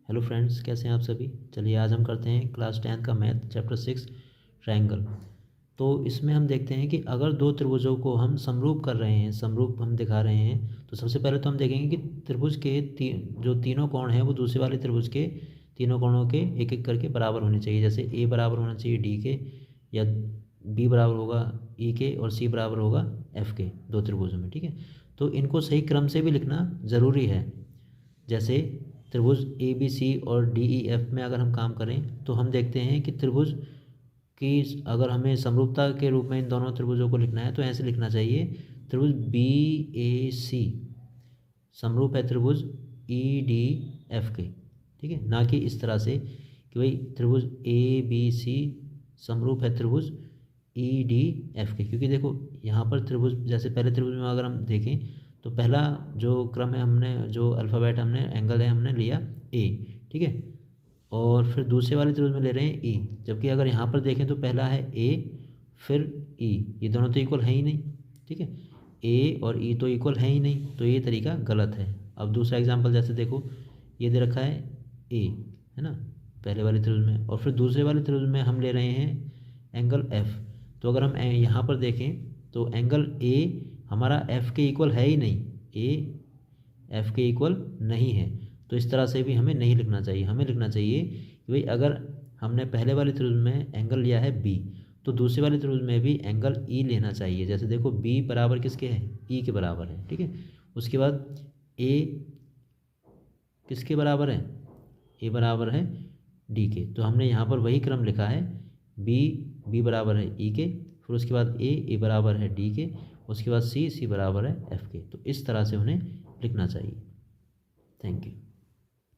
Hello friends, कैसे हैं आप सभी। चलिए आज हम करते हैं क्लास 10 का मैथ चैप्टर 6 ट्रायंगल। तो इसमें हम देखते हैं कि अगर दो त्रिभुजों को हम समरूप कर रहे हैं, समरूप हम दिखा रहे हैं, तो सबसे पहले तो हम देखेंगे कि त्रिभुज के जो तीनों कोण हैं वो दूसरे वाले त्रिभुज के तीनों कोणों के एक एक करके बराबर होने चाहिए। जैसे ए बराबर होना चाहिए डी के, या बी बराबर होगा ई के, और सी बराबर होगा एफ के, दो त्रिभुजों में। ठीक है, तो इनको सही क्रम से भी लिखना ज़रूरी है। जैसे त्रिभुज ए बी सी और डी ई एफ में अगर हम काम करें तो हम देखते हैं कि त्रिभुज की अगर हमें समरूपता के रूप में इन दोनों त्रिभुजों को लिखना है तो ऐसे लिखना चाहिए। त्रिभुज बी ए सी समरूप है त्रिभुज ई डी एफ के। ठीक है, ना कि इस तरह से कि भाई त्रिभुज ए बी सी समरूप है त्रिभुज ई डी एफ के। क्योंकि देखो यहाँ पर त्रिभुज, जैसे पहले त्रिभुज में अगर हम देखें तो पहला जो क्रम है, हमने जो अल्फ़ाबेट हमने एंगल है हमने लिया ए। ठीक है, और फिर दूसरे वाले त्रिभुज में ले रहे हैं ई। जबकि अगर यहाँ पर देखें तो पहला है ए फिर ई, ये दोनों तो इक्वल है ही नहीं। ठीक है, ए और ई तो इक्वल है ही नहीं, तो ये तरीका गलत है। अब दूसरा एग्जाम्पल जैसे देखो, ये दे रखा है ए, है ना, पहले वाले त्रिभुज में, और फिर दूसरे वाले त्रिभुज में हम ले रहे हैं एंगल एफ। तो अगर हम यहाँ पर देखें तो एंगल ए हमारा एफ के इक्वल है ही नहीं, ए एफ के इक्वल नहीं है। तो इस तरह से भी हमें नहीं लिखना चाहिए। हमें लिखना चाहिए कि भाई अगर हमने पहले वाले त्रिभुज में एंगल लिया है बी, तो दूसरे वाले त्रिभुज में भी एंगल ई लेना चाहिए। जैसे देखो बी बराबर किसके है, ई के बराबर है। ठीक है, उसके बाद ए किसके बराबर है, ए बराबर है डी के। तो हमने यहाँ पर वही क्रम लिखा है, बी बराबर है ई के, फिर उसके बाद ए बराबर है डी के, उसके बाद सी बराबर है एफ के। तो इस तरह से उन्हें लिखना चाहिए। Thank you.